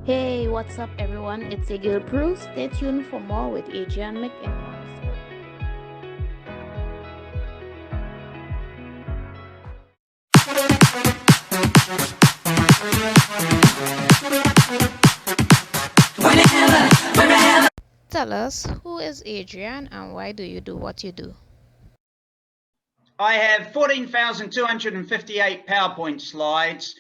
Hey, what's up, everyone? It's your girl Prue. Stay tuned for more with Adrian McInnes. Tell us, who is Adrian and why do you do what you do? I have 14,258 PowerPoint slides,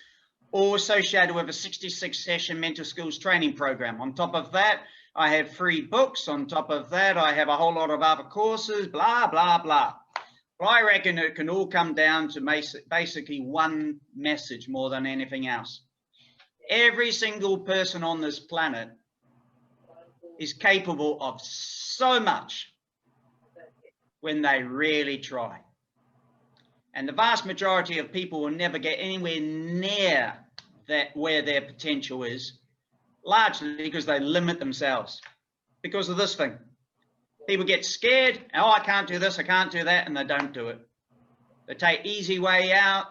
all associated with a 66-session mental skills training program. On top of that, I have 3 books. On top of that, I have a whole lot of other courses, blah, blah, blah. But I reckon it can all come down to basically one message more than anything else. Every single person on this planet is capable of so much when they really try. And the vast majority of people will never get anywhere near that where their potential is, largely because they limit themselves because of this thing. People get scared, oh, I can't do this, I can't do that, and they don't do it. They take easy way out,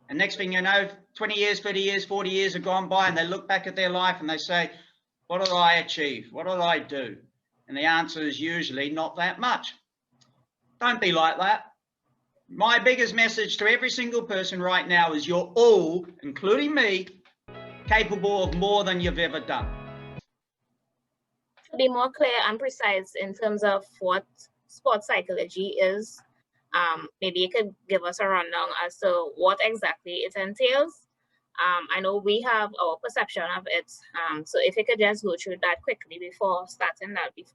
and next thing you know, 20 years, 30 years, 40 years have gone by, and they look back at their life and they say, what did I achieve? What did I do? And the answer is usually not that much. Don't be like that. My biggest message to every single person right now is you're all, including me, capable of more than you've ever done. To be more clear and precise in terms of what sports psychology is, maybe you could give us a rundown as to what exactly it entails. I know we have our perception of it, so if you could just go through that quickly before starting, that'd be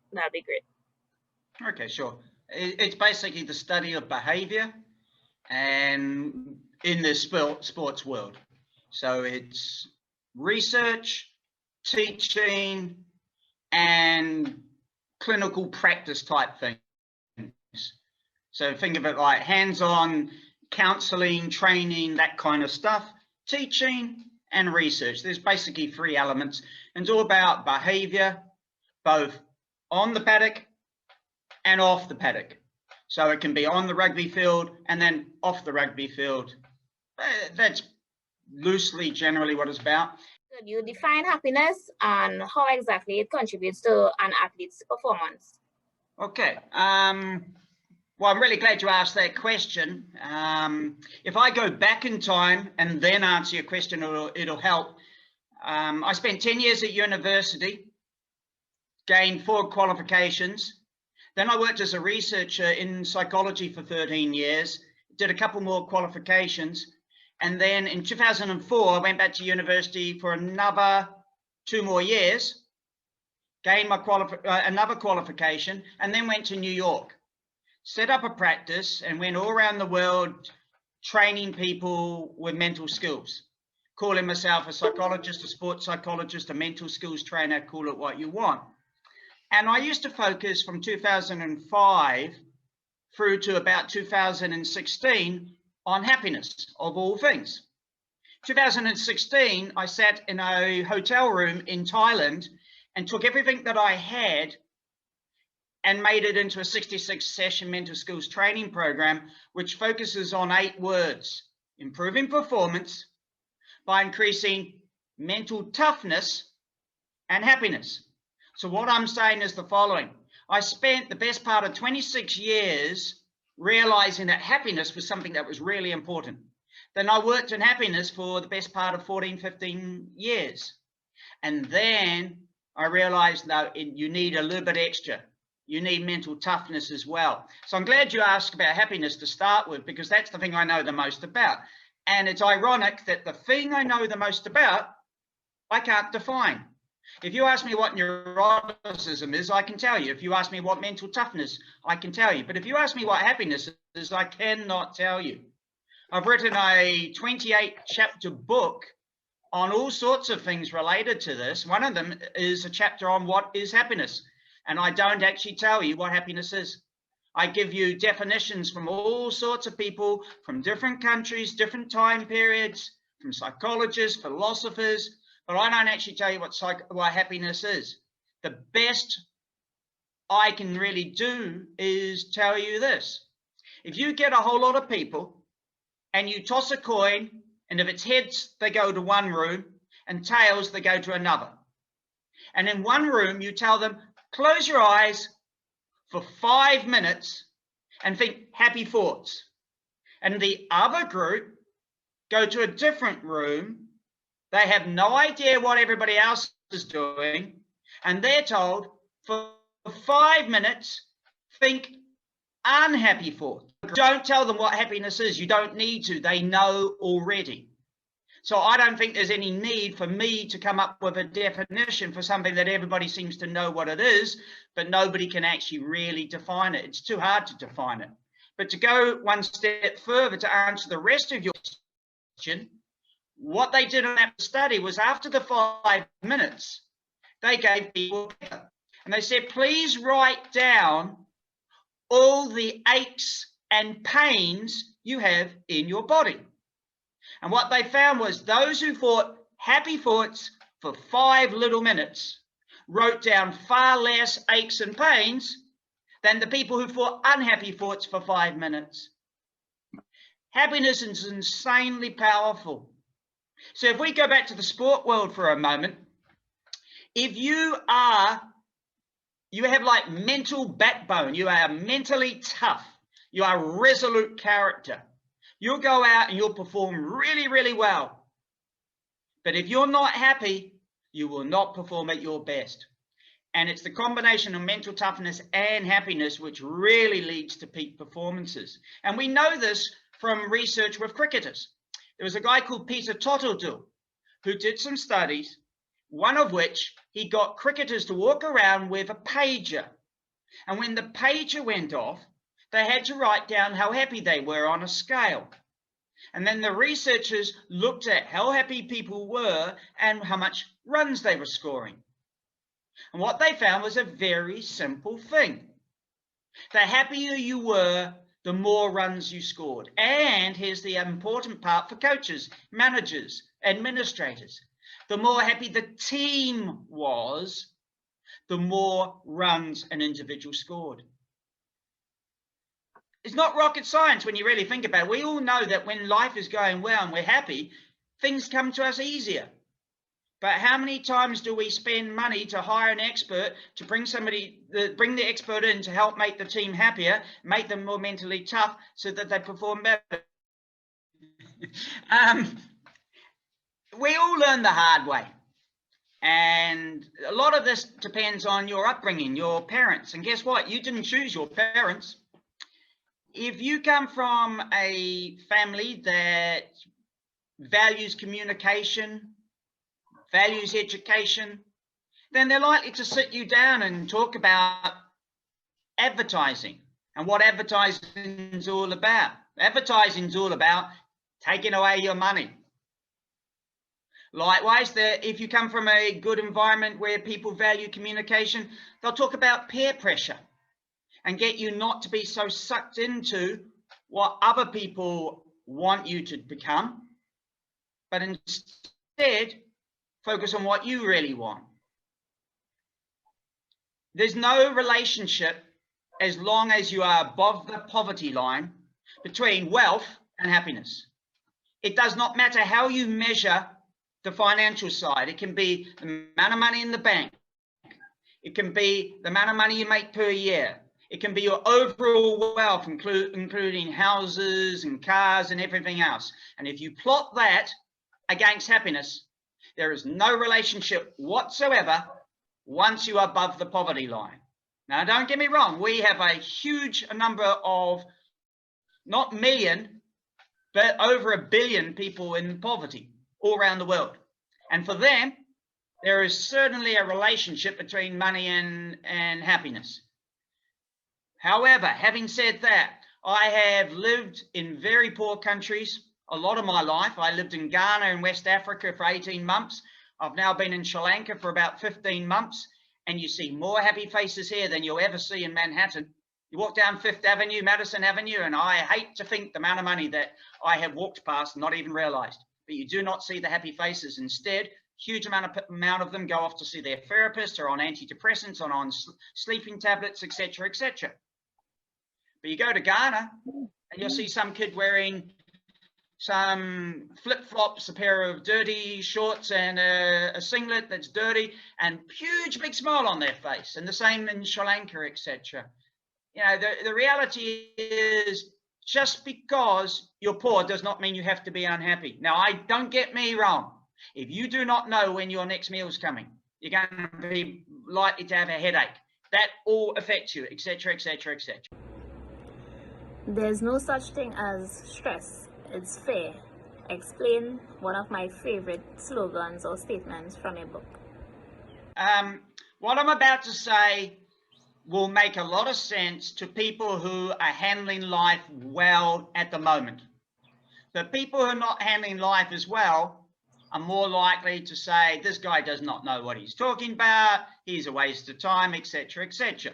great. Okay, sure. It's basically the study of behavior and in the sports world. So it's research, teaching, and clinical practice type things. So think of it like hands-on counseling, training, that kind of stuff, teaching and research. There's basically 3 elements, and it's all about behavior, both on the paddock and off the paddock. So it can be on the rugby field and then off the rugby field. That's loosely generally what it's about. Could you define happiness and how exactly it contributes to an athlete's performance? Okay. Well, I'm really glad you asked that question. If I go back in time and then answer your question, it'll help. I spent 10 years at university, gained 4 qualifications. Then I worked as a researcher in psychology for 13 years, did a couple more qualifications. And then in 2004, I went back to university for another 2 more years, gained my another qualification, and then went to New York, set up a practice and went all around the world training people with mental skills, calling myself a psychologist, a sports psychologist, a mental skills trainer, call it what you want. And I used to focus from 2005 through to about 2016 on happiness, of all things. 2016, I sat in a hotel room in Thailand and took everything that I had and made it into a 66-session mental skills training program, which focuses on 8 words: improving performance by increasing mental toughness and happiness. So what I'm saying is the following. I spent the best part of 26 years realizing that happiness was something that was really important. Then I worked in happiness for the best part of 14, 15 years. And then I realized that you need a little bit extra. You need mental toughness as well. So I'm glad you asked about happiness to start with, because that's the thing I know the most about. And it's ironic that the thing I know the most about, I can't define. If you ask me what neuroticism is, I can tell you. If you ask me what mental toughness, I can tell you. But if you ask me what happiness is, I cannot tell you. I've written a 28-chapter book on all sorts of things related to this. One of them is a chapter on what is happiness. And I don't actually tell you what happiness is. I give you definitions from all sorts of people, from different countries, different time periods, from psychologists, philosophers, but I don't actually tell you what happiness is. The best I can really do is tell you this. If you get a whole lot of people and you toss a coin, and if it's heads, they go to one room, and tails, they go to another. And in one room, you tell them, close your eyes for 5 minutes and think happy thoughts. And the other group go to a different room. They have no idea what everybody else is doing. And they're told for 5 minutes, think unhappy thoughts. Don't tell them what happiness is. You don't need to. They know already. So I don't think there's any need for me to come up with a definition for something that everybody seems to know what it is, but nobody can actually really define it. It's too hard to define it. But to go one step further to answer the rest of your question, what they did in that study was after the 5 minutes, they gave people paper and they said, please write down all the aches and pains you have in your body. And what they found was those who thought happy thoughts for 5 little minutes wrote down far less aches and pains than the people who thought unhappy thoughts for 5 minutes. Happiness is insanely powerful. So if we go back to the sport world for a moment, if you have like mental backbone, you are mentally tough, you are a resolute character, you'll go out and you'll perform really, really well. But if you're not happy, you will not perform at your best. And it's the combination of mental toughness and happiness which really leads to peak performances. And we know this from research with cricketers. There was a guy called Peter Tottledell who did some studies, one of which he got cricketers to walk around with a pager. And when the pager went off, they had to write down how happy they were on a scale. And then the researchers looked at how happy people were and how much runs they were scoring. And what they found was a very simple thing. The happier you were, the more runs you scored. And here's the important part for coaches, managers, administrators. The more happy the team was, the more runs an individual scored. It's not rocket science when you really think about it. We all know that when life is going well and we're happy, things come to us easier. But how many times do we spend money to hire an expert, to bring the expert in to help make the team happier, make them more mentally tough so that they perform better? We all learn the hard way. And a lot of this depends on your upbringing, your parents. And guess what? You didn't choose your parents. If you come from a family that values communication, values education, then they're likely to sit you down and talk about advertising and what advertising is all about. Advertising is all about taking away your money. Likewise, if you come from a good environment where people value communication, they'll talk about peer pressure and get you not to be so sucked into what other people want you to become, but instead focus on what you really want. There's no relationship, as long as you are above the poverty line, between wealth and happiness. It does not matter how you measure the financial side. It can be the amount of money in the bank. It can be the amount of money you make per year. It can be your overall wealth, including houses and cars and everything else. And if you plot that against happiness, there is no relationship whatsoever once you are above the poverty line. Now, don't get me wrong. We have a huge number of, not million, but over 1 billion people in poverty all around the world. And for them, there is certainly a relationship between money and happiness. However, having said that, I have lived in very poor countries a lot of my life. I lived in Ghana in West Africa for 18 months. I've now been in Sri Lanka for about 15 months. And you see more happy faces here than you'll ever see in Manhattan. You walk down Fifth Avenue, Madison Avenue, and I hate to think the amount of money that I have walked past and not even realized. But you do not see the happy faces. Instead, huge amount of them go off to see their therapist or on antidepressants, or on sleeping tablets, etc., etc. But you go to Ghana and you'll see some kid wearing some flip-flops, a pair of dirty shorts and a singlet that's dirty, and huge big smile on their face, and the same in Sri Lanka, etc. You know, the reality is, just because you're poor does not mean you have to be unhappy. Now, don't get me wrong. If you do not know when your next meal is coming, you're going to be likely to have a headache. That all affects you, etc., etc., etc. There's no such thing as stress. It's fair. Explain one of my favorite slogans or statements from a book. What I'm about to say will make a lot of sense to people who are handling life well at the moment. But people who are not handling life as well are more likely to say, this guy does not know what he's talking about, he's a waste of time, etc., etc.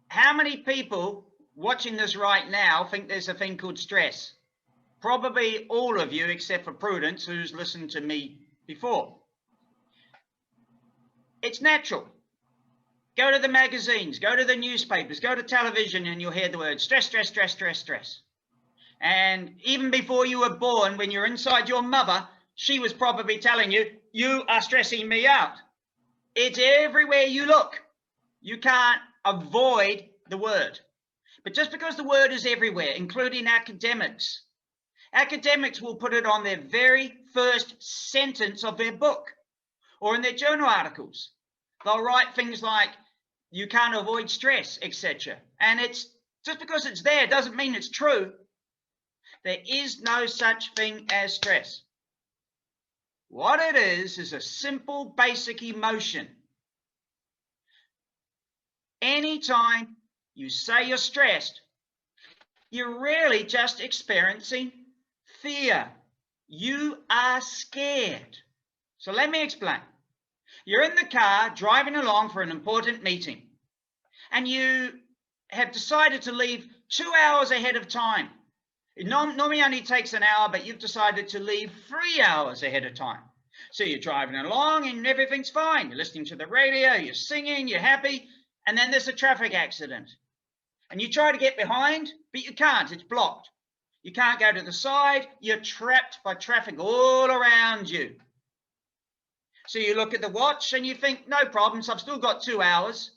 How many people watching this right now think there's a thing called stress? Probably all of you, except for Prudence, who's listened to me before. It's natural. Go to the magazines, go to the newspapers, go to television, and you'll hear the word stress, stress, stress, stress, stress. And even before you were born, when you're inside your mother, she was probably telling you, you are stressing me out. It's everywhere you look. You can't avoid the word. But just because the word is everywhere, including academics will put it on their very first sentence of their book or in their journal articles. They'll write things like, you can't avoid stress, etc. And it's just because it's there doesn't mean it's true. There is no such thing as stress. What it is a simple, basic emotion. Anytime you say you're stressed, you're really just experiencing fear. You are scared. So let me explain. You're in the car driving along for an important meeting, and you have decided to leave 2 hours ahead of time. It normally only takes an hour, but you've decided to leave 3 hours ahead of time. So you're driving along and everything's fine. You're listening to the radio, you're singing, you're happy, and then there's a traffic accident. And you try to get behind, but you can't. It's blocked. You can't go to the side. You're trapped by traffic all around you. So you look at the watch and you think, no problems, I've still got 2 hours.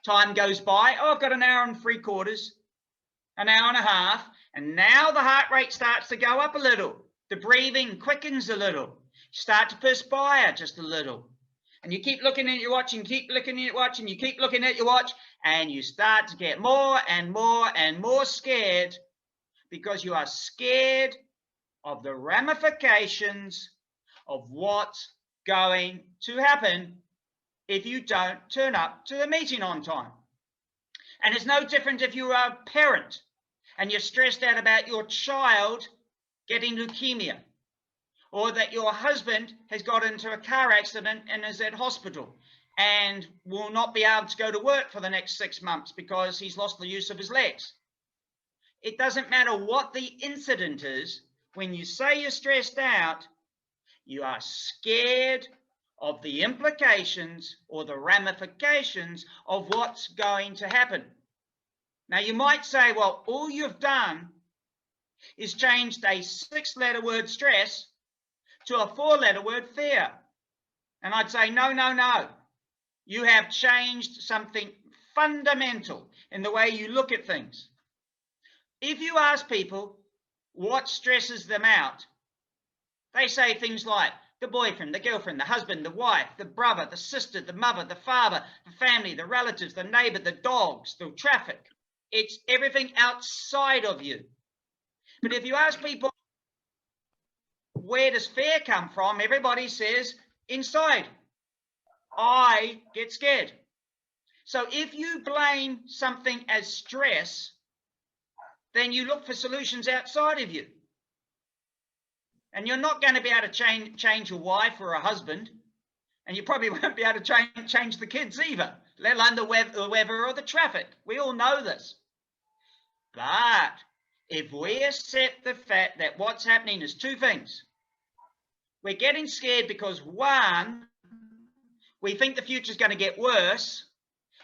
Time goes by. Oh, I've got an hour and 3/4, an hour and a half. And now the heart rate starts to go up a little. The breathing quickens a little. You start to perspire just a little. And you keep looking at your watch and keep looking at your watch and you keep looking at your watch, and you start to get more and more and more scared, because you are scared of the ramifications of what's going to happen if you don't turn up to the meeting on time. And it's no different if you are a parent and you're stressed out about your child getting leukemia, or that your husband has got into a car accident and is at hospital and will not be able to go to work for the next 6 months because he's lost the use of his legs. It doesn't matter what the incident is. When you say you're stressed out, you are scared of the implications or the ramifications of what's going to happen. Now, you might say, well, all you've done is changed a 6-letter word stress to a 4-letter word fear. And I'd say, no, no, no. You have changed something fundamental in the way you look at things. If you ask people what stresses them out, they say things like the boyfriend, the girlfriend, the husband, the wife, the brother, the sister, the mother, the father, the family, the relatives, the neighbor, the dogs, the traffic. It's everything outside of you. But if you ask people, where does fear come from? Everybody says inside. I get scared. So if you blame something as stress, then you look for solutions outside of you. And you're not going to be able to change your wife or a husband. And you probably won't be able to change the kids either, let alone the weather or the traffic. We all know this. But if we accept the fact that what's happening is two things. We're getting scared because, one, we think the future's going to get worse.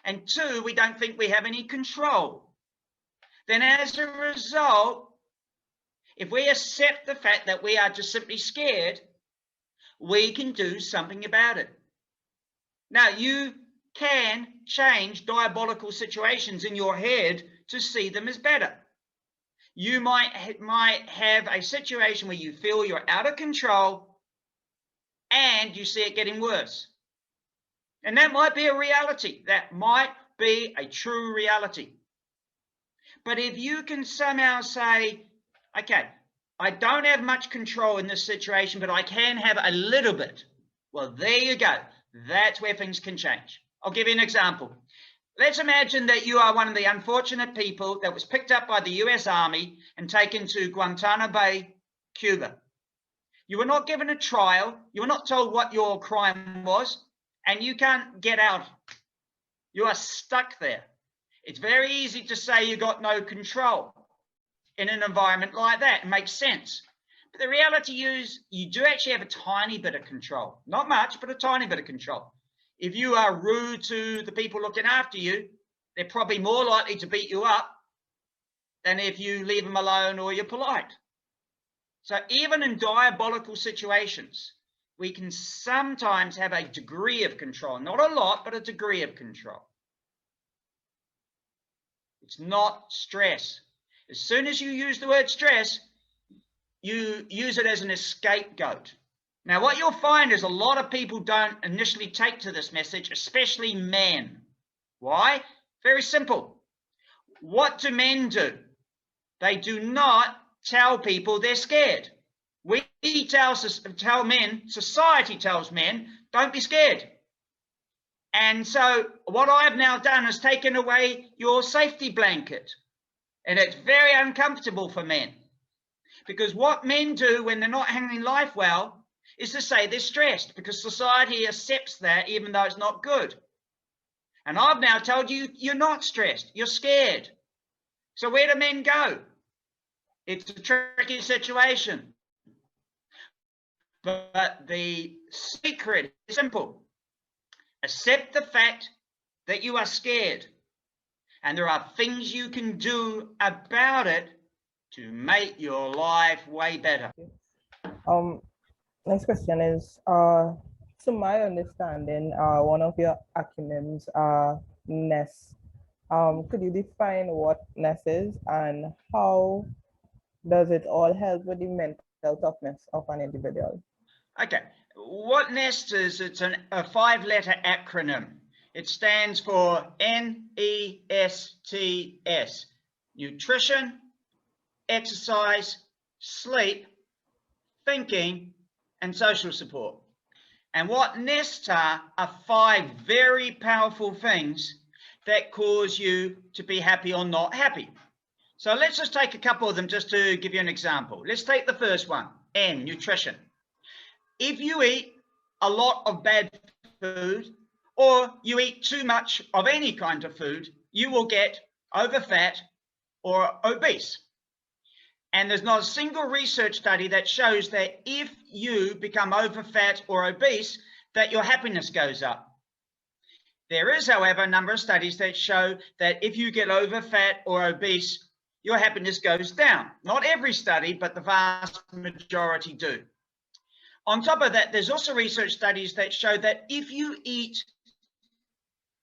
And two, we don't think we have any control. then as a result, if we accept the fact that we are just simply scared, we can do something about it. Now, you can change diabolical situations in your head to see them as better. You might have a situation where you feel you're out of control and you see it getting worse. And that might be a reality. That might be a true reality. But if you can somehow say, okay, I don't have much control in this situation, but I can have a little bit. Well, there you go. That's where things can change. I'll give you an example. Let's imagine that you are one of the unfortunate people that was picked up by the US Army and taken to Guantanamo Bay, Cuba. You were not given a trial. You were not told what your crime was, and you can't get out. You are stuck there. It's very easy to say you got no control in an environment like that. It makes sense. But the reality is you do actually have a tiny bit of control. Not much, but a tiny bit of control. If you are rude to the people looking after you, they're probably more likely to beat you up than if you leave them alone or you're polite. So even in diabolical situations, we can sometimes have a degree of control. Not a lot, but a degree of control. It's not stress. As soon as you use the word stress, you use it as an scapegoat. Now, what you'll find is a lot of people don't initially take to this message, especially men. Why? Very simple. What do men do? They do not tell people they're scared. We tell men, society tells men, don't be scared. And so what I've now done is taken away your safety blanket. And it's very uncomfortable for men. Because what men do when they're not handling life well is to say they're stressed, because society accepts that even though it's not good. And I've now told you, you're not stressed, you're scared. So where do men go? It's a tricky situation. But the secret is simple. Accept the fact that you are scared. And there are things you can do about it to make your life way better. Next question is, to my understanding, one of your acronyms are NESS. Could you define what NESS is and how does it all help with the mental toughness of an individual? Okay, what NEST is, it's a 5-letter acronym. It stands for NESTS, nutrition, exercise, sleep, thinking, and social support. And what NESTs are 5 very powerful things that cause you to be happy or not happy. So let's just take a couple of them just to give you an example. Let's take the first one, N, nutrition. If you eat a lot of bad food or you eat too much of any kind of food, you will get overfat or obese. And there's not a single research study that shows that if you become overfat or obese, that your happiness goes up. There is, however, a number of studies that show that if you get overfat or obese, your happiness goes down. Not every study, but the vast majority do. On top of that, there's also research studies that show that if you eat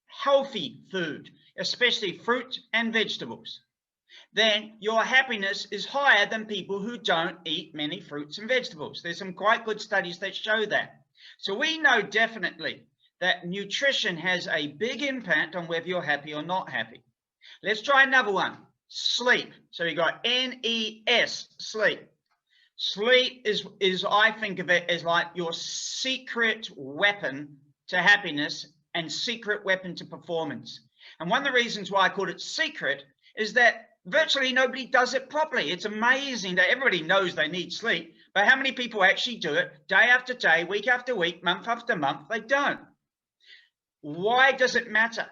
healthy food, especially fruit and vegetables, then your happiness is higher than people who don't eat many fruits and vegetables. There's some quite good studies that show that. So we know definitely that nutrition has a big impact on whether you're happy or not happy. Let's try another one, sleep. So you got NES, sleep. Sleep is I think of it as like your secret weapon to happiness and secret weapon to performance. And one of the reasons why I called it secret is that virtually nobody does it properly. It's amazing that everybody knows they need sleep, but how many people actually do it day after day, week after week, month after month? They don't. Why does it matter?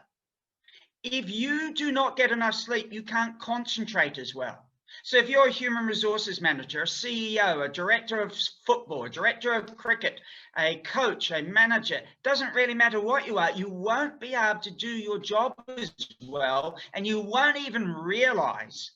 If you do not get enough sleep, you can't concentrate as well. So if you're a human resources manager, a CEO, a director of football, a director of cricket, a coach, a manager, doesn't really matter what you are, you won't be able to do your job as well, and you won't even realize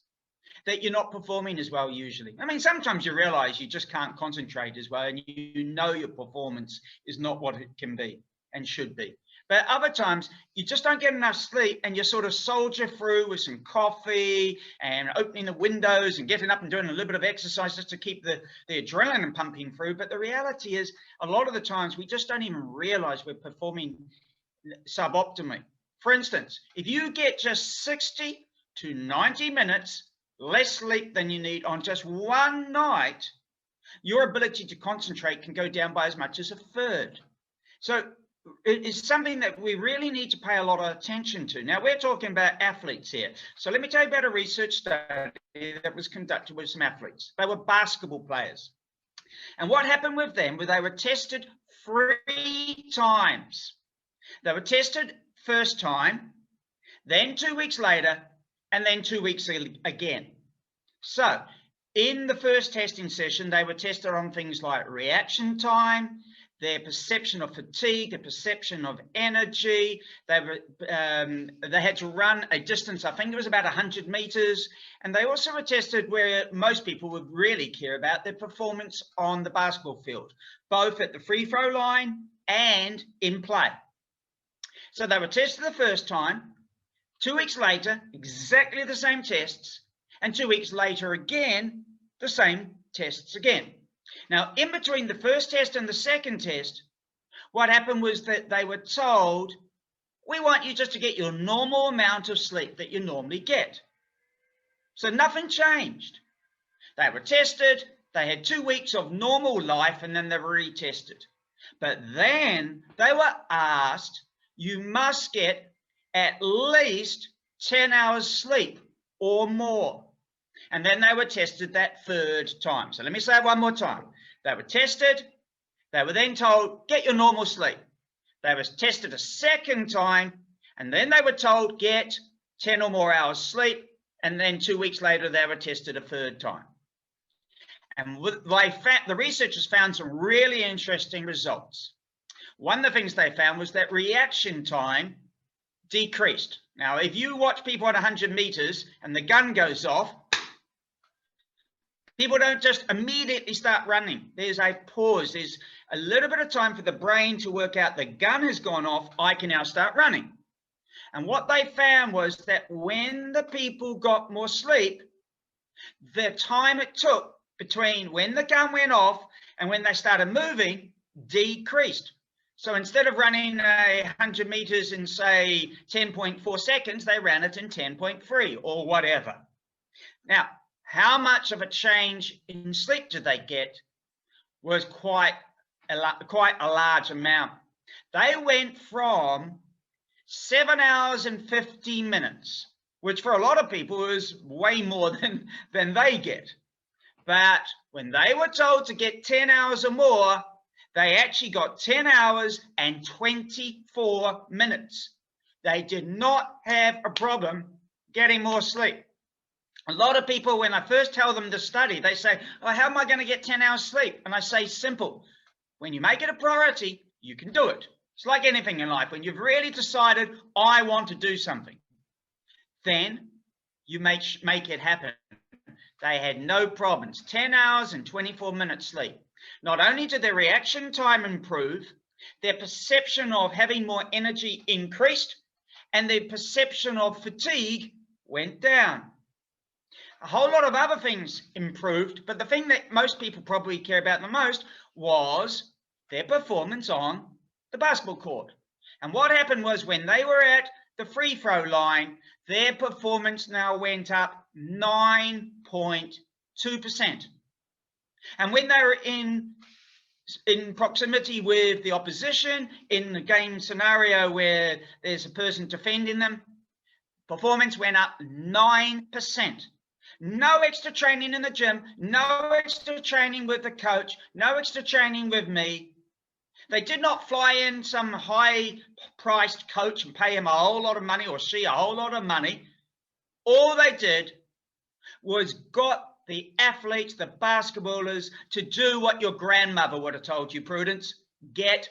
that you're not performing as well usually. I mean, sometimes you realize you just can't concentrate as well, and you know your performance is not what it can be and should be. But other times you just don't get enough sleep, and you sort of soldier through with some coffee and opening the windows and getting up and doing a little bit of exercise just to keep the adrenaline pumping through. But the reality is, a lot of the times we just don't even realize we're performing suboptimally. For instance, if you get just 60 to 90 minutes less sleep than you need on just one night, your ability to concentrate can go down by as much as a third. So it is something that we really need to pay a lot of attention to. Now, we're talking about athletes here. So let me tell you about a research study that was conducted with some athletes. They were basketball players. And what happened with them was they were tested 3 times. They were tested first time, then 2 weeks later, and then 2 weeks again. So in the first testing session, they were tested on things like reaction time, their perception of fatigue, their perception of energy. They had to run a distance, I think it was about 100 meters. And they also were tested where most people would really care about, their performance on the basketball field, both at the free throw line and in play. So they were tested the first time, 2 weeks later, exactly the same tests, and 2 weeks later again, the same tests again. Now, in between the first test and the second test, what happened was that they were told, we want you just to get your normal amount of sleep that you normally get. So nothing changed. They were tested, they had 2 weeks of normal life, and then they were retested. But then they were asked, you must get at least 10 hours sleep or more. And then they were tested that third time. So let me say it one more time. They were tested. They were then told, get your normal sleep. They were tested a second time. And then they were told, get 10 or more hours sleep. And then 2 weeks later, they were tested a third time. And the researchers found some really interesting results. One of the things they found was that reaction time decreased. Now, if you watch people at 100 meters and the gun goes off, people don't just immediately start running. There's a pause. There's a little bit of time for the brain to work out the gun has gone off. I can now start running. And what they found was that when the people got more sleep, the time it took between when the gun went off and when they started moving decreased. So instead of running 100 meters in, say, 10.4 seconds, they ran it in 10.3 or whatever. Now, how much of a change in sleep did they get was quite a large amount. They went from 7 hours and 50 minutes, which for a lot of people is way more than they get. But when they were told to get 10 hours or more, they actually got 10 hours and 24 minutes. They did not have a problem getting more sleep. A lot of people, when I first tell them the study, they say, oh, how am I going to get 10 hours sleep? And I say, simple. When you make it a priority, you can do it. It's like anything in life. When you've really decided, I want to do something, then you make it happen. They had no problems. 10 hours and 24 minutes sleep. Not only did their reaction time improve, their perception of having more energy increased, and their perception of fatigue went down. A whole lot of other things improved, but the thing that most people probably care about the most was their performance on the basketball court. And what happened was when they were at the free throw line, their performance now went up 9.2%. And when they were in proximity with the opposition, in the game scenario where there's a person defending them, performance went up 9%. No extra training in the gym, no extra training with the coach, no extra training with me. They did not fly in some high-priced coach and pay him a whole lot of money, or she a whole lot of money. All they did was got the athletes, the basketballers, to do what your grandmother would have told you, Prudence: get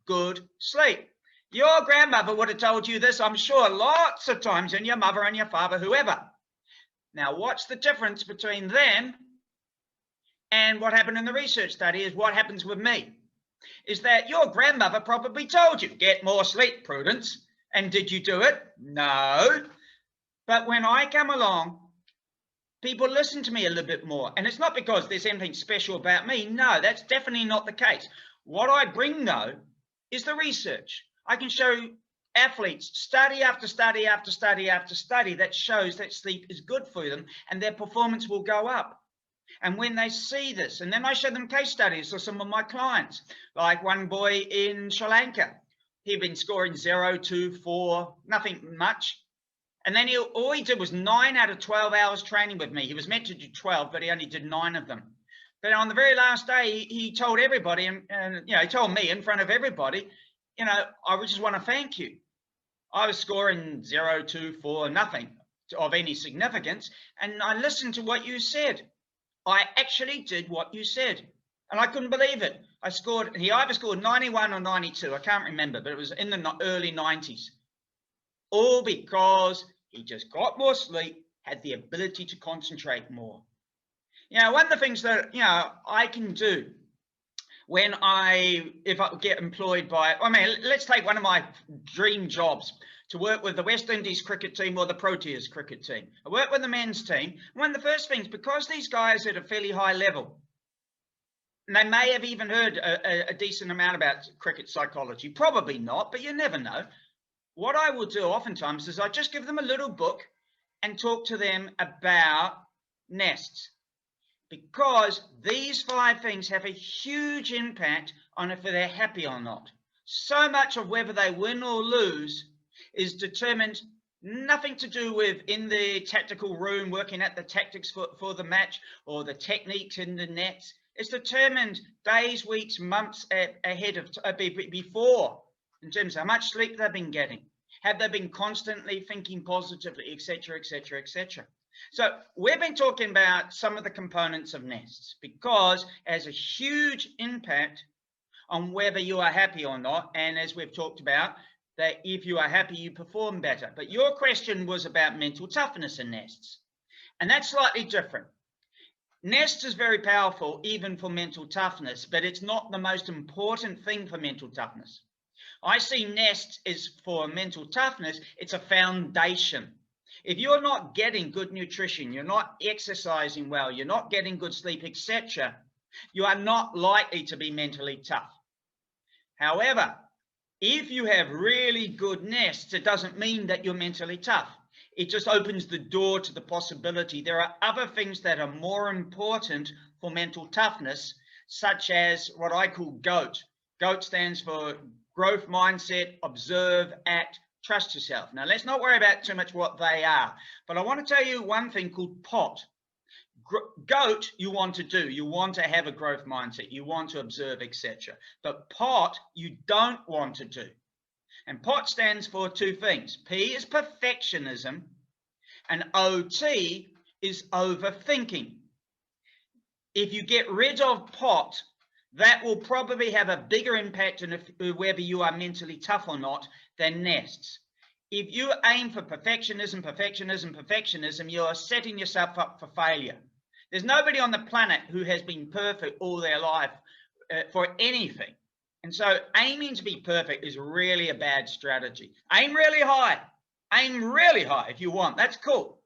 good sleep. Your grandmother would have told you this, I'm sure, lots of times, and your mother and your father, whoever. Now, what's the difference between them and what happened in the research study is what happens with me. Is that your grandmother probably told you, get more sleep, Prudence. And did you do it? No. But when I come along, people listen to me a little bit more. And it's not because there's anything special about me. No, that's definitely not the case. What I bring, though, is the research. I can show athletes study after study after study after study that shows that sleep is good for them and their performance will go up. And when they see this, and then I show them case studies of some of my clients, like one boy in Sri Lanka, he'd been scoring 0, 2, 4, nothing much. And then all he did was 9 out of 12 hours training with me. He was meant to do 12, but he only did 9 of them. But on the very last day, he told everybody, and he told me in front of everybody, I just want to thank you. I was scoring 0, 2, 4, nothing of any significance. And I listened to what you said. I actually did what you said. And I couldn't believe it. He either scored 91 or 92. I can't remember, but it was in the early 90s. All because he just got more sleep, had the ability to concentrate more. One of the things that, I can do if I get employed let's take one of my dream jobs, to work with the West Indies cricket team or the Proteas cricket team. I work with the men's team. One of the first things, because these guys are at a fairly high level, and they may have even heard a decent amount about cricket psychology, probably not, but you never know. What I will do oftentimes is I just give them a little book and talk to them about nests, because these 5 things have a huge impact on if they're happy or not. So much of whether they win or lose is determined, nothing to do with in the tactical room working at the tactics for the match or the techniques in the nets. It's determined days, weeks, months ahead of before, in terms of how much sleep they've been getting. Have they been constantly thinking positively, etc., etc., etc. So we've been talking about some of the components of nests because it has a huge impact on whether you are happy or not. And as we've talked about, that if you are happy, you perform better. But your question was about mental toughness in nests. And that's slightly different. Nests is very powerful, even for mental toughness, but it's not the most important thing for mental toughness. I see nests as for mental toughness, it's a foundation. If you're not getting good nutrition, you're not exercising well, you're not getting good sleep, etc., you are not likely to be mentally tough. However, if you have really good nests, it doesn't mean that you're mentally tough. It just opens the door to the possibility there are other things that are more important for mental toughness, such as what I call GOAT. GOAT stands for growth mindset, observe, act, trust yourself. Now, let's not worry about too much what they are, but I want to tell you one thing called POT. GOAT, you want to do. You want to have a growth mindset. You want to observe, etc. But POT, you don't want to do. And POT stands for 2 things. P is perfectionism, and OT is overthinking. If you get rid of POT, that will probably have a bigger impact on whether you are mentally tough or not than nests. If you aim for perfectionism, perfectionism, perfectionism, you are setting yourself up for failure. There's nobody on the planet who has been perfect all their life for anything. And so aiming to be perfect is really a bad strategy. Aim really high. Aim really high if you want. That's cool.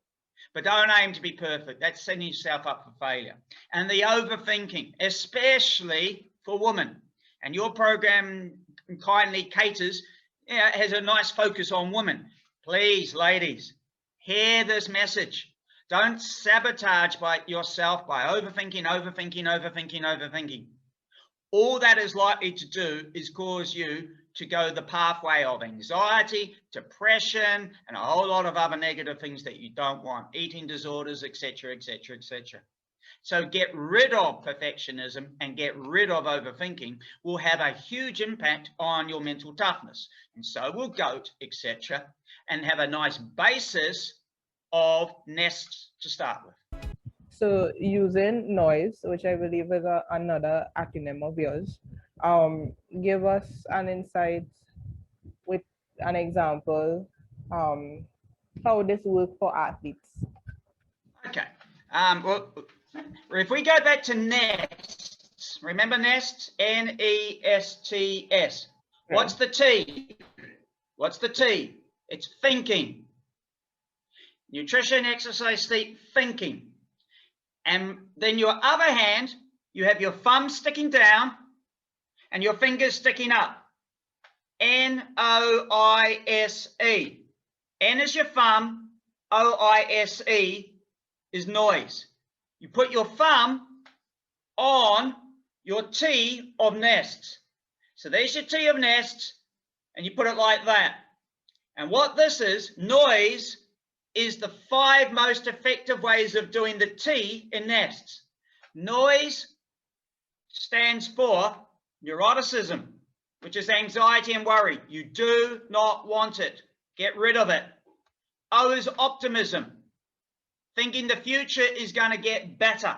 But don't aim to be perfect. That's setting yourself up for failure. And the overthinking, especially for women. And your program kindly caters, has a nice focus on women. Please, ladies, hear this message. Don't sabotage yourself by overthinking, overthinking, overthinking, overthinking. All that is likely to do is cause you to go the pathway of anxiety, depression, and a whole lot of other negative things that you don't want, eating disorders, etc., etc., etc. So get rid of perfectionism and get rid of overthinking will have a huge impact on your mental toughness. And so will GOAT, etc., and have a nice basis of nests to start with. So using noise, which I believe is another acronym of yours, give us an insight with an example how this works for athletes. Well, if we go back to nests, remember nests? N-E-S-T-S. What's the T? What's the T? It's thinking. Nutrition, exercise, sleep, thinking. And then your other hand, you have your thumb sticking down and your fingers sticking up. N-O-I-S-E. N is your thumb, O-I-S-E is noise. You put your thumb on your T of nests. So there's your T of nests, and you put it like that. And what this is, noise, is the 5 most effective ways of doing the T in nests. Noise stands for neuroticism, which is anxiety and worry. You do not want it. Get rid of it. O is optimism, thinking the future is going to get better.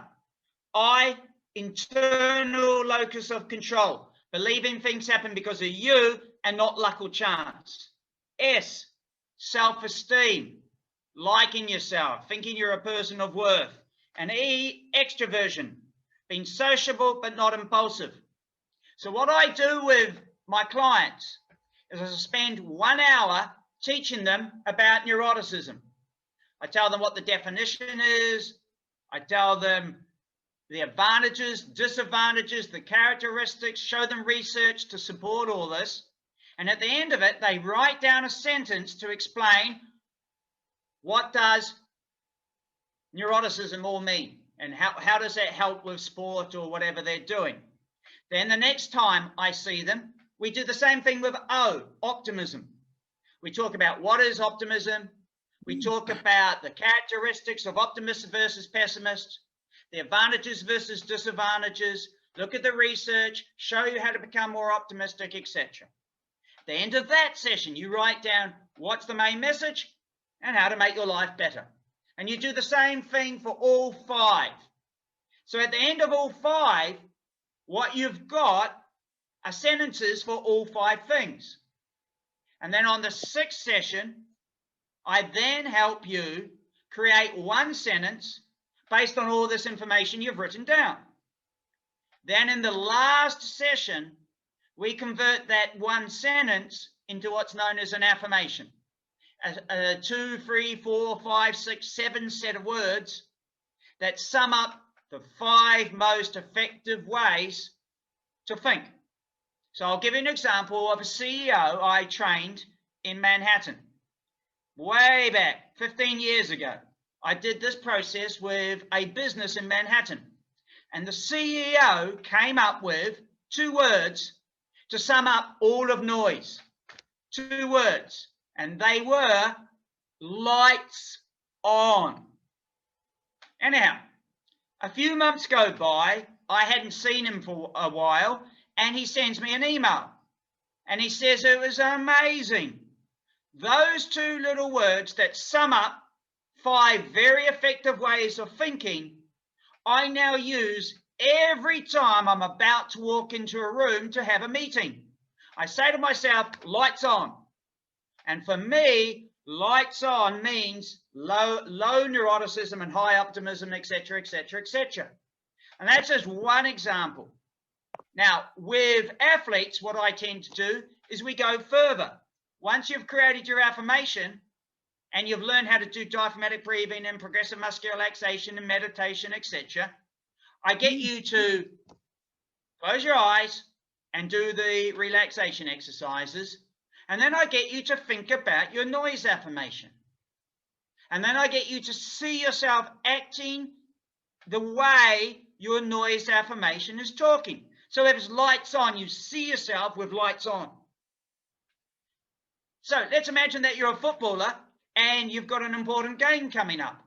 I, internal locus of control, believing things happen because of you and not luck or chance. S, self-esteem, liking yourself, thinking you're a person of worth. And E, extroversion, being sociable but not impulsive. So what I do with my clients is I spend 1 hour teaching them about neuroticism. I tell them what the definition is. I tell them the advantages, disadvantages, the characteristics, show them research to support all this. And at the end of it, they write down a sentence to explain what does neuroticism all mean and how does that help with sport or whatever they're doing. Then the next time I see them, we do the same thing with O, optimism. We talk about what is optimism. We talk about the characteristics of optimists versus pessimists, the advantages versus disadvantages, look at the research, show you how to become more optimistic, etc. At the end of that session, you write down what's the main message and how to make your life better. And you do the same thing for all 5. So at the end of all 5, what you've got are sentences for all 5 things. And then on the 6th session, I then help you create 1 sentence based on all this information you've written down. Then in the last session, we convert that 1 sentence into what's known as an affirmation. A 2, 3, 4, 5, 6, 7 set of words that sum up the 5 most effective ways to think. So I'll give you an example of a CEO I trained in Manhattan. Way back, 15 years ago, I did this process with a business in Manhattan. And the CEO came up with 2 words to sum up all of noise. 2 words. And they were lights on. Anyhow, a few months go by, I hadn't seen him for a while, and he sends me an email. And he says it was amazing. Those 2 little words that sum up 5 very effective ways of thinking, I now use every time I'm about to walk into a room to have a meeting. I say to myself, lights on. And for me, lights on means low neuroticism and high optimism, etc., etc., etc. And that's just one example. Now, with athletes, what I tend to do is we go further. Once you've created your affirmation and you've learned how to do diaphragmatic breathing and progressive muscular relaxation and meditation, etc., I get you to close your eyes and do the relaxation exercises. And then I get you to think about your noise affirmation. And then I get you to see yourself acting the way your noise affirmation is talking. So if it's lights on, you see yourself with lights on. So let's imagine that you're a footballer and you've got an important game coming up.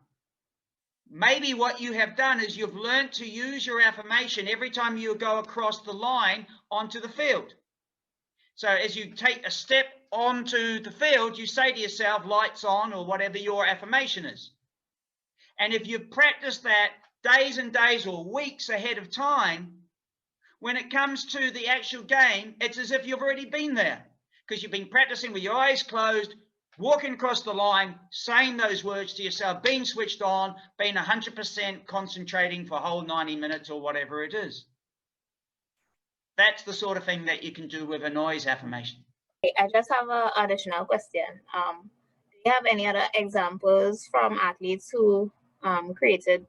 Maybe what you have done is you've learned to use your affirmation every time you go across the line onto the field. So as you take a step onto the field, you say to yourself, lights on, or whatever your affirmation is. And if you've practiced that days and days or weeks ahead of time, when it comes to the actual game, it's as if you've already been there because you've been practicing with your eyes closed, walking across the line, saying those words to yourself, being switched on, being 100% concentrating for a whole 90 minutes or whatever it is. That's the sort of thing that you can do with a noise affirmation. I just have an additional question. Do you have any other examples from athletes who created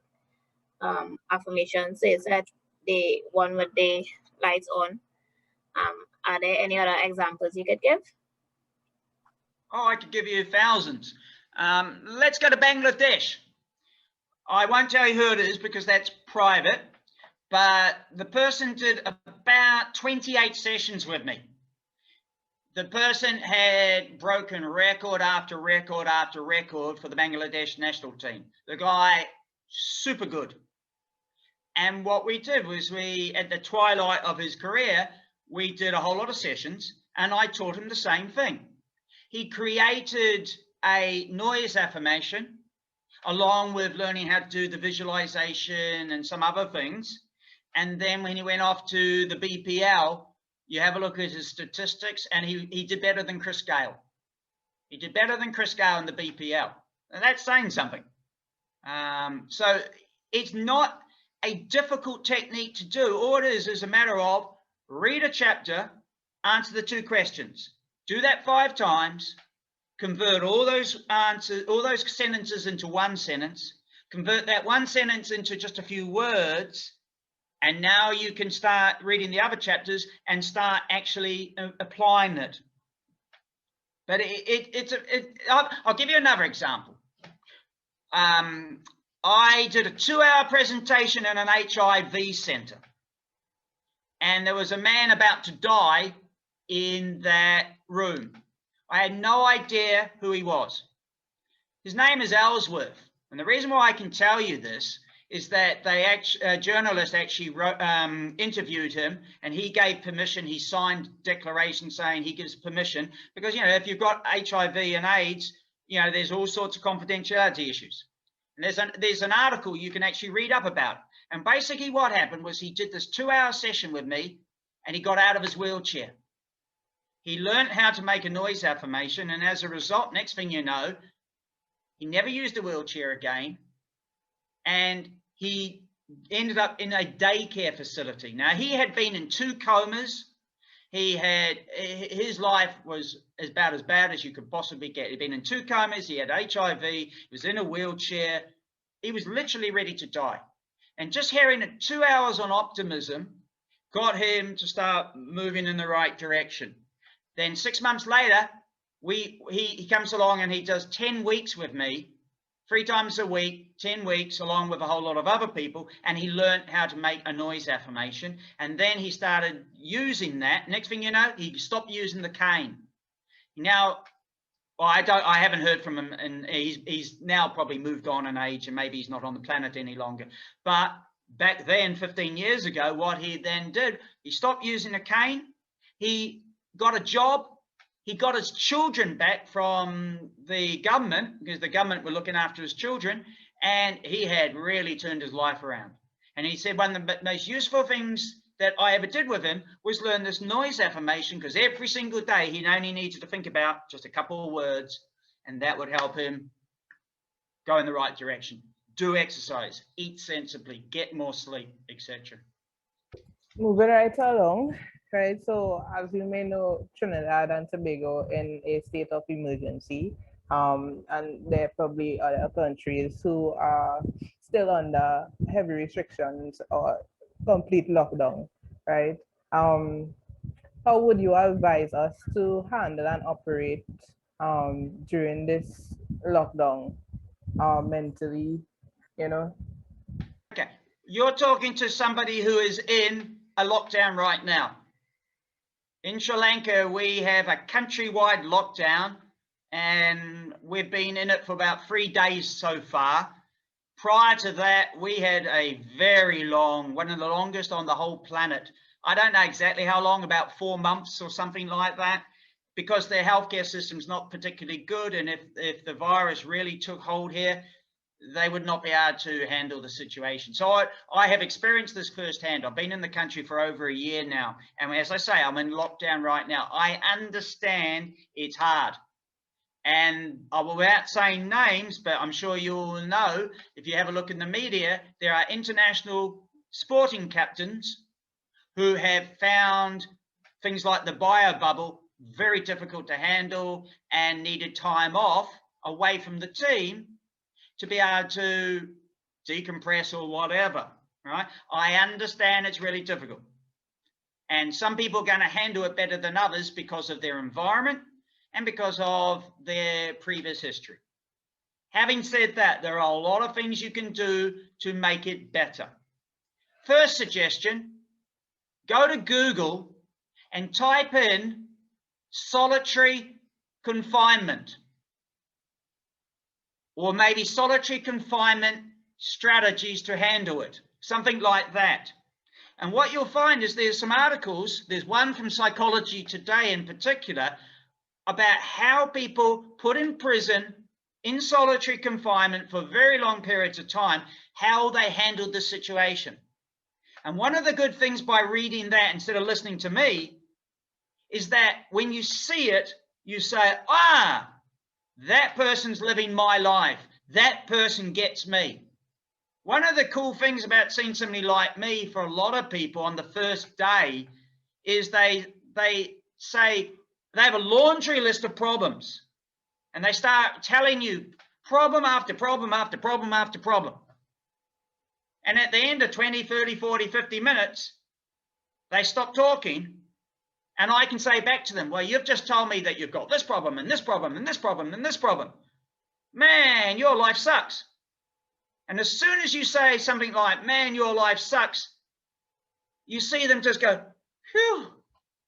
affirmations? Say that they won with the lights on. Are there any other examples you could give? Oh, I could give you thousands. Let's go to Bangladesh. I won't tell you who it is because that's private, but the person did about 28 sessions with me. The person had broken record after record after record for the Bangladesh national team. The guy, super good. And what we did was at the twilight of his career, we did a whole lot of sessions and I taught him the same thing. He created a noise affirmation along with learning how to do the visualization and some other things. And then when he went off to the BPL, you have a look at his statistics and he did better than Chris Gale. He did better than Chris Gale in the BPL. And that's saying something. So it's not a difficult technique to do. All it is a matter of read a chapter, answer the 2 questions. Do that 5 times, convert all those answers, all those sentences into 1 sentence, convert that 1 sentence into just a few words, and now you can start reading the other chapters and start actually applying it. But I'll give you another example. I did a 2-hour presentation in an HIV center, and there was a man about to die in that room. I had no idea who he was. His name is Ellsworth, and the reason why I can tell you this is that a journalist actually interviewed him, and he gave permission. He signed declaration saying he gives permission because, you know, if you've got HIV and AIDS, you know, there's all sorts of confidentiality issues. And there's an article you can actually read up about. And basically what happened was he did this 2-hour session with me and he got out of his wheelchair. He learned how to make a noise affirmation, and as a result, next thing you know, he never used a wheelchair again, and he ended up in a daycare facility. Now, he had been in 2 comas. His life was about as bad as you could possibly get. He'd been in 2 comas, he had HIV, he was in a wheelchair. He was literally ready to die. And just hearing 2 hours on optimism got him to start moving in the right direction. Then 6 months later, he comes along and he does 10 weeks with me, 3 times a week, 10 weeks, along with a whole lot of other people, and he learned how to make a noise affirmation. And then he started using that. Next thing you know, he stopped using the cane. Now, well, I haven't heard from him, and he's now probably moved on in age, and maybe he's not on the planet any longer. But back then, 15 years ago, what he then did, he stopped using a cane. He got a job. He got his children back from the government because the government were looking after his children, and he had really turned his life around. And he said one of the most useful things that I ever did with him was learn this noise affirmation, because every single day he only needed to think about just a couple of words, and that would help him go in the right direction. Do exercise, eat sensibly, get more sleep, etc. Moving right along. Right, so as you may know, Trinidad and Tobago in a state of emergency, and there are probably other countries who are still under heavy restrictions or complete lockdown, right? How would you advise us to handle and operate during this lockdown mentally, you know? Okay, you're talking to somebody who is in a lockdown right now. In Sri Lanka, we have a countrywide lockdown, and we've been in it for about 3 days so far. Prior to that, we had a very long, one of the longest on the whole planet. I don't know exactly how long, about 4 months or something like that, because their healthcare system's not particularly good. And if the virus really took hold here, they would not be able to handle the situation. So I have experienced this firsthand. I've been in the country for over a year now. And as I say, I'm in lockdown right now. I understand it's hard. And without saying names, but I'm sure you all know, if you have a look in the media, there are international sporting captains who have found things like the bio bubble very difficult to handle and needed time off away from the team to be able to decompress or whatever, right? I understand it's really difficult. And some people are going to handle it better than others because of their environment and because of their previous history. Having said that, there are a lot of things you can do to make it better. First suggestion, go to Google and type in solitary confinement, or maybe solitary confinement strategies to handle it, something like that. And what you'll find is there's some articles, there's one from Psychology Today in particular, about how people put in prison in solitary confinement for very long periods of time, how they handled the situation. And one of the good things by reading that instead of listening to me is that when you see it, you say, ah, that person's living my life. That person gets me. One of the cool things about seeing somebody like me for a lot of people on the first day is they say they have a laundry list of problems and they start telling you problem after problem after problem after problem. And at the end of 20, 30, 40, 50 minutes, they stop talking. And I can say back to them, well, you've just told me that you've got this problem and this problem and this problem and this problem. Man, your life sucks. And as soon as you say something like, man, your life sucks, you see them just go, phew,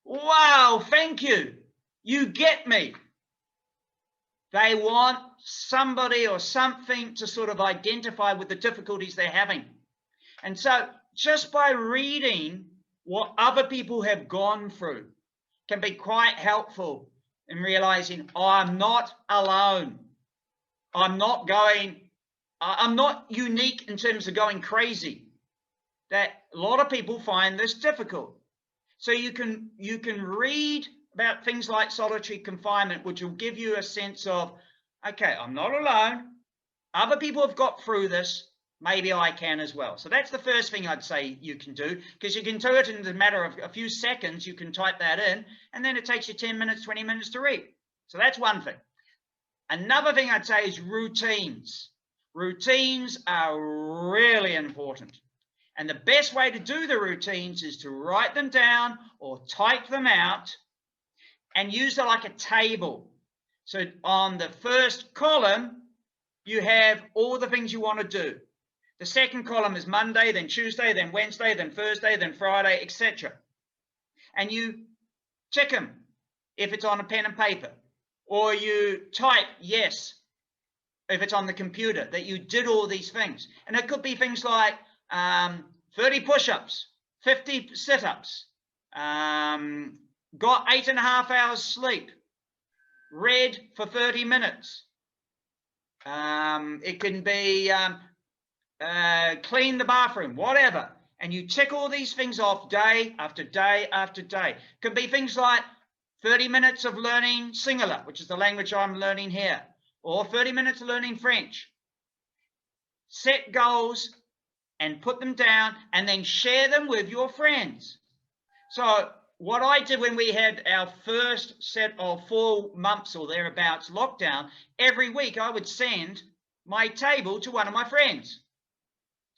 wow, thank you. You get me. They want somebody or something to sort of identify with the difficulties they're having. And so just by reading what other people have gone through can be quite helpful in realizing, oh, I'm not alone. I'm not unique in terms of going crazy. That a lot of people find this difficult. So you can read about things like solitary confinement, which will give you a sense of, okay, I'm not alone. Other people have got through this. Maybe I can as well. So that's the first thing I'd say you can do, because you can do it in a matter of a few seconds. You can type that in, and then it takes you 10 minutes, 20 minutes to read. So that's one thing. Another thing I'd say is routines. Routines are really important. And the best way to do the routines is to write them down or type them out and use it like a table. So on the first column, you have all the things you want to do. The second column is Monday, then Tuesday, then Wednesday, then Thursday, then Friday, etc. And you check them if it's on a pen and paper, or you type yes if it's on the computer that you did all these things. And it could be things like 30 push-ups, 50 sit-ups, got 8.5 hours sleep, read for 30 minutes. It can be clean the bathroom, whatever. And you tick all these things off day after day after day. Could be things like 30 minutes of learning Singular, which is the language I'm learning here, or 30 minutes of learning French. Set goals and put them down and then share them with your friends. So what I did when we had our first set of 4 months or thereabouts lockdown, every week I would send my table to one of my friends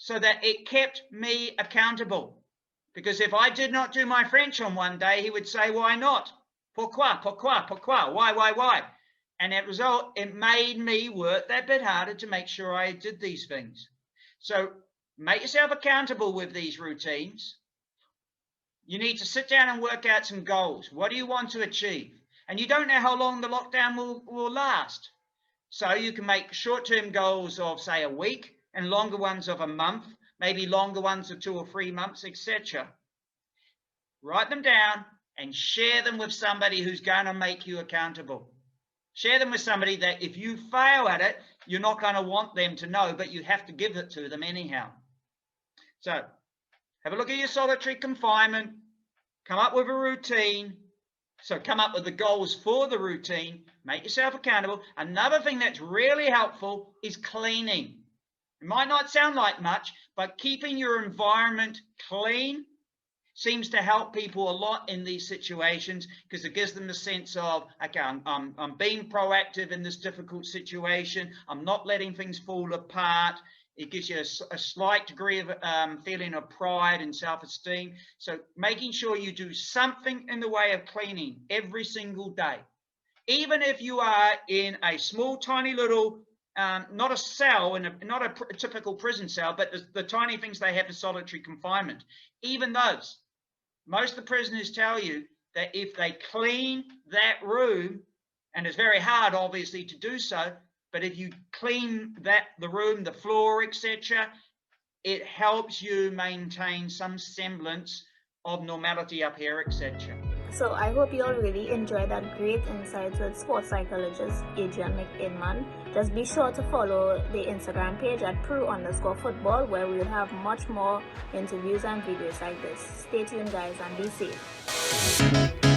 so that it kept me accountable. Because if I did not do my French on one day, he would say, why not? Pourquoi, pourquoi, pourquoi? Why? And as a result, it made me work that bit harder to make sure I did these things. So make yourself accountable with these routines. You need to sit down and work out some goals. What do you want to achieve? And you don't know how long the lockdown will last. So you can make short-term goals of, say, a week, and longer ones of a month, maybe longer ones of 2 or 3 months, etc. Write them down and share them with somebody who's going to make you accountable. Share them with somebody that if you fail at it, you're not going to want them to know, but you have to give it to them anyhow. So have a look at your solitary confinement, come up with a routine, So come up with the goals for the routine, make yourself accountable. Another thing that's really helpful is cleaning. It might not sound like much, but keeping your environment clean seems to help people a lot in these situations, because it gives them a sense of, okay, I'm being proactive in this difficult situation. I'm not letting things fall apart. It gives you a slight degree of feeling of pride and self-esteem. So making sure you do something in the way of cleaning every single day. Even if you are in a small, tiny little, not a cell, not a typical prison cell, but the tiny things they have for solitary confinement, even those. Most of the prisoners tell you that if they clean that room, and it's very hard, obviously, to do so, but if you clean the room, the floor, etc., it helps you maintain some semblance of normality up here, etc. So I hope you all really enjoyed that great insights with sports psychologist Adrian McInman. Just be sure to follow the Instagram page at pro_football, where we'll have much more interviews and videos like this. Stay tuned, guys, and be safe.